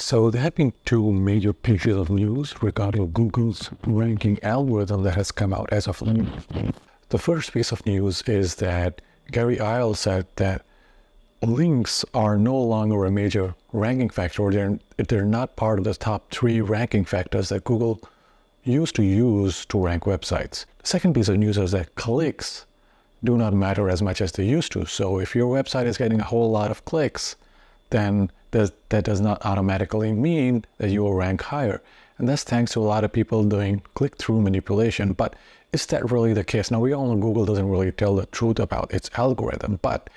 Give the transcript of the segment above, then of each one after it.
So there have been two major pieces of news regarding Google's ranking algorithm that has come out as of late. The first piece of news is that Gary Isles said that links are no longer a major ranking factor. They're not part of the top 3 ranking factors that Google used to use to rank websites. The second piece of news is that clicks do not matter as much as they used to. So if your website is getting a whole lot of clicks, then that does not automatically mean that you will rank higher. And that's thanks to a lot of people doing click-through manipulation. But is that really the case? Now, we all know Google doesn't really tell the truth about its algorithm, but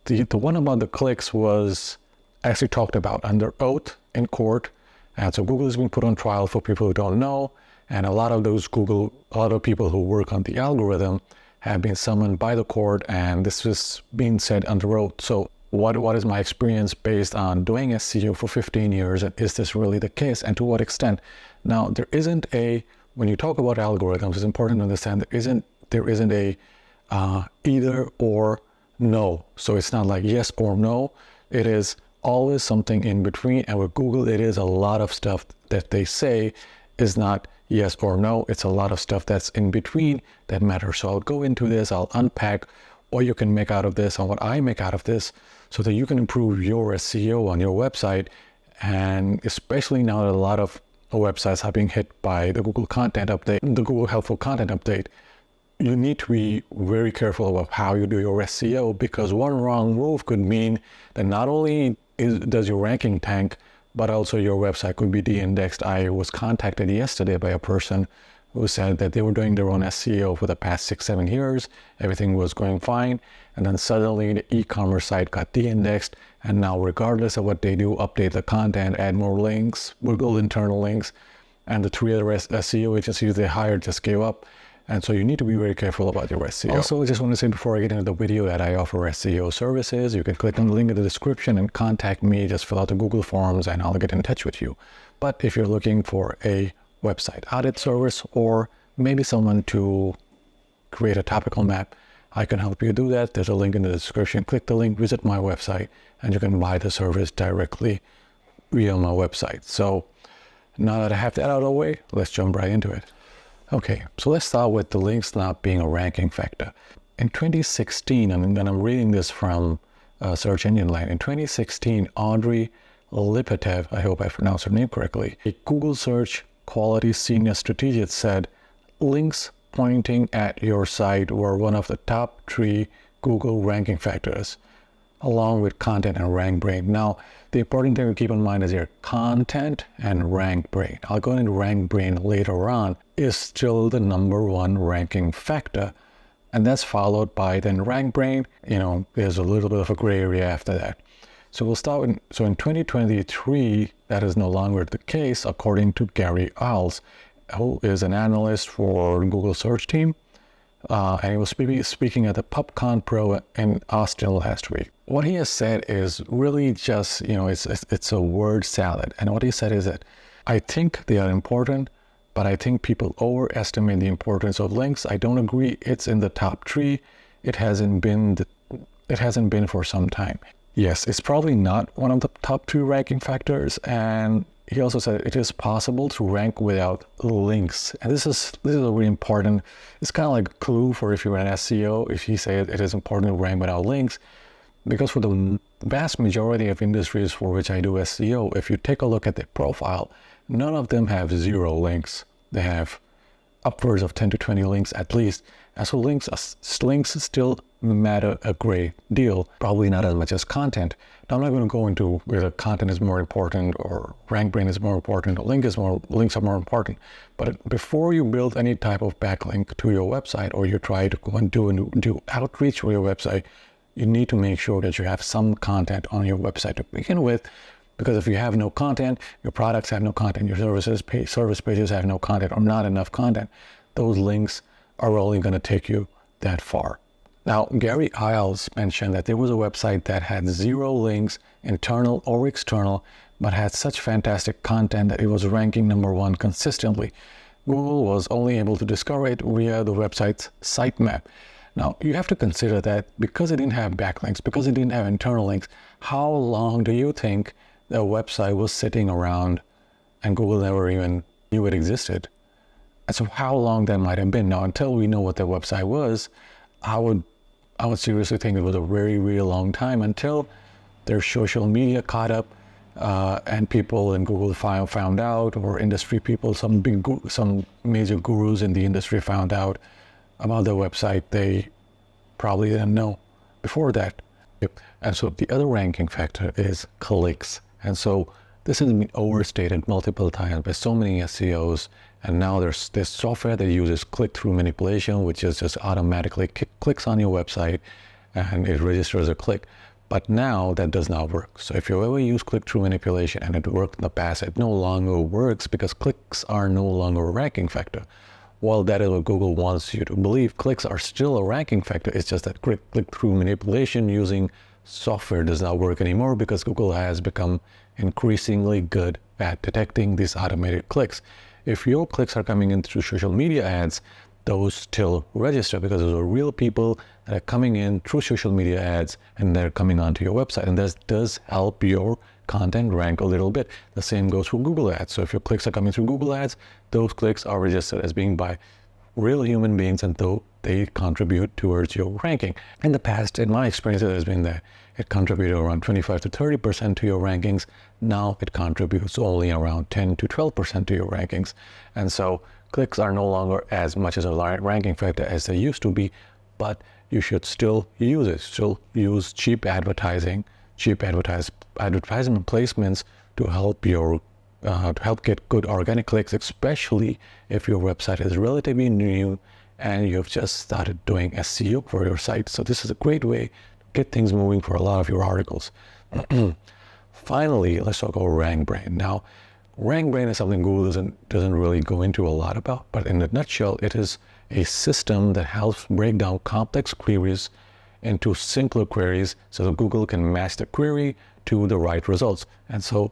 the one about the clicks was actually talked about under oath in court. And so Google has been put on trial for people who don't know. And a lot of people who work on the algorithm have been summoned by the court, and this is being said under oath. So what is my experience based on doing SEO for 15 years, and is this really the case, and to what extent? Now, when you talk about algorithms, it's important to understand there isn't a either or no. So it's not like yes or no. It is always something in between, and with Google, it is a lot of stuff that they say is not yes or no. It's a lot of stuff that's in between that matters. So I'll go into this, I'll unpack what you can make out of this and what I make out of this so that you can improve your SEO on your website. And especially now that a lot of websites are being hit by the Google Content Update, the Google Helpful Content Update, you need to be very careful about how you do your SEO, because one wrong move could mean that not only does your ranking tank, but also your website could be de-indexed. I was contacted yesterday by a person who said that they were doing their own SEO for the past 6-7 years. Everything was going fine. And then suddenly the e-commerce site got de-indexed. And now, regardless of what they do, update the content, add more links, Google internal links, and the 3 other SEO agencies they hired just gave up. And so you need to be very careful about your SEO. Also, I just want to say before I get into the video that I offer SEO services. You can click on the link in the description and contact me. Just fill out the Google forms and I'll get in touch with you. But if you're looking for a website audit service, or maybe someone to create a topical map, I can help you do that. There's a link in the description. Click the link, visit my website, and you can buy the service directly via my website. So now that I have that out of the way, let's jump right into it. Okay, so let's start with the links not being a ranking factor. In 2016, and I'm reading this from Search Engine Land, in 2016, Audrey Lipatev, I hope I pronounced her name correctly, a Google Search Quality Senior Strategist, said links pointing at your site were one of the top 3 Google ranking factors, along with content and rank brain. Now, the important thing to keep in mind is here, content and rank brain. I'll go into rank brain later on, is still the #1 ranking factor. And that's followed by then rank brain. There's a little bit of a gray area after that. So we'll start with, so in 2023, that is no longer the case, according to Gary Isles, who is an analyst for Google search team. And he was speaking at the PubCon Pro in Austin last week. What he has said is really just, it's a word salad. And what he said is that I think they are important, but I think people overestimate the importance of links. I don't agree it's in the top 3. It hasn't been for some time. Yes, it's probably not one of the top 2 ranking factors. And he also said it is possible to rank without links. And this is a really important, it's kind of like a clue for if you're an SEO, if he said it is important to rank without links. Because for the vast majority of industries for which I do SEO, if you take a look at their profile, none of them have 0 links. They have upwards of 10 to 20 links at least. And so links still matter a great deal, probably not as much as content. Now, I'm not going to go into whether content is more important or rank brain is more important or links are more important. But before you build any type of backlink to your website, or you try to go and do outreach for your website, you need to make sure that you have some content on your website to begin with. Because if you have no content, your products have no content, your service pages have no content or not enough content, those links are only going to take you that far. Now, Gary Isles mentioned that there was a website that had 0 links, internal or external, but had such fantastic content that it was ranking #1 consistently. Google was only able to discover it via the website's sitemap. Now, you have to consider that because it didn't have backlinks, because it didn't have internal links, how long do you think the website was sitting around and Google never even knew it existed. And so how long that might have been. Now, until we know what the website was, I would seriously think it was a very, very long time until their social media caught up, and people in Google found out, or industry people, some major gurus in the industry found out about the website they probably didn't know before that. And so the other ranking factor is clicks. And so this has been overstated multiple times by so many SEOs. And now there's this software that uses click-through manipulation, which is just automatically clicks on your website and it registers a click. But now that does not work. So if you ever use click-through manipulation and it worked in the past, it no longer works because clicks are no longer a ranking factor. Well, that is what Google wants you to believe. Clicks are still a ranking factor. It's just that click-through manipulation using software does not work anymore because Google has become increasingly good at detecting these automated clicks. If your clicks are coming in through social media ads, those still register because those are real people that are coming in through social media ads and they're coming onto your website. And this does help your content rank a little bit. The same goes for Google ads. So if your clicks are coming through Google ads, those clicks are registered as being by real human beings, and though they contribute towards your ranking. In the past, in my experience, it has been that it contributed around 25 to 30% to your rankings. Now it contributes only around 10 to 12% to your rankings. And so clicks are no longer as much as a ranking factor as they used to be, but you should still use it. Still use cheap advertisement placements to help your to help get good organic clicks, especially if your website is relatively new and you've just started doing SEO for your site. So this is a great way to get things moving for a lot of your articles. Finally, let's talk about RankBrain. Now, RankBrain is something Google doesn't really go into a lot about, but in a nutshell, it is a system that helps break down complex queries into simpler queries so that Google can match the query to the right results. And so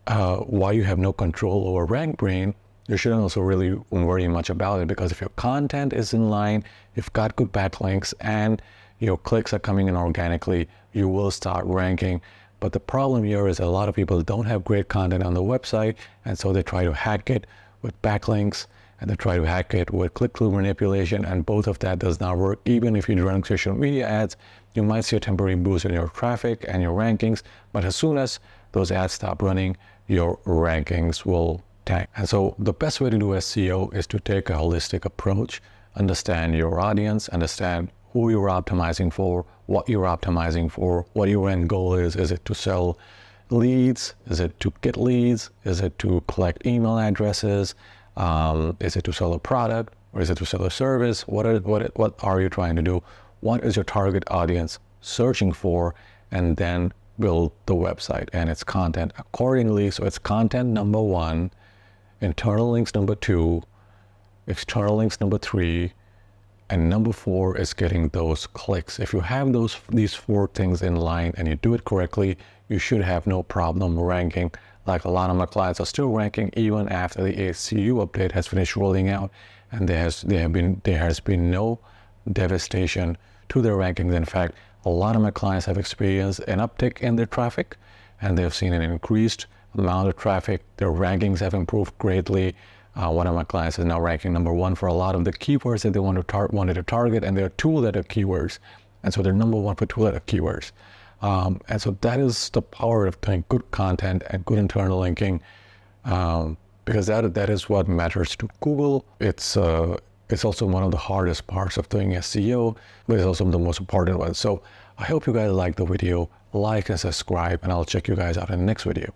while you have no control over RankBrain, you shouldn't also really worry much about it, because if your content is in line, you've got good backlinks, and your clicks are coming in organically, you will start ranking. But the problem here is a lot of people don't have great content on the website, and so they try to hack it with backlinks, and they try to hack it with click-through manipulation, and both of that does not work. Even if you run social media ads, you might see a temporary boost in your traffic and your rankings, but as soon as those ads stop running, your rankings will tank. And so the best way to do SEO is to take a holistic approach, understand your audience, understand who you're optimizing for, what you're optimizing for, what your end goal is. Is it to sell leads? Is it to get leads? Is it to collect email addresses? Is it to sell a product, or is it to sell a service? What are you trying to do? What is your target audience searching for? And then build the website and its content accordingly. So it's content number 1, internal links number 2, external links number 3, and number 4 is getting those clicks. If you have these 4 things in line and you do it correctly, you should have no problem ranking. Like a lot of my clients are still ranking even after the ACU update has finished rolling out, and there has been no devastation to their rankings. In fact, a lot of my clients have experienced an uptick in their traffic, and they've seen an increased amount of traffic. Their rankings have improved greatly. One of my clients is now ranking number 1 for a lot of the keywords that they wanted to target, and they're 2-letter keywords. And so they're number 1 for 2-letter keywords. And so that is the power of doing good content and good internal linking, because that is what matters to Google. It's also one of the hardest parts of doing SEO, but it's also the most important one. So I hope you guys like the video, like and subscribe, and I'll check you guys out in the next video.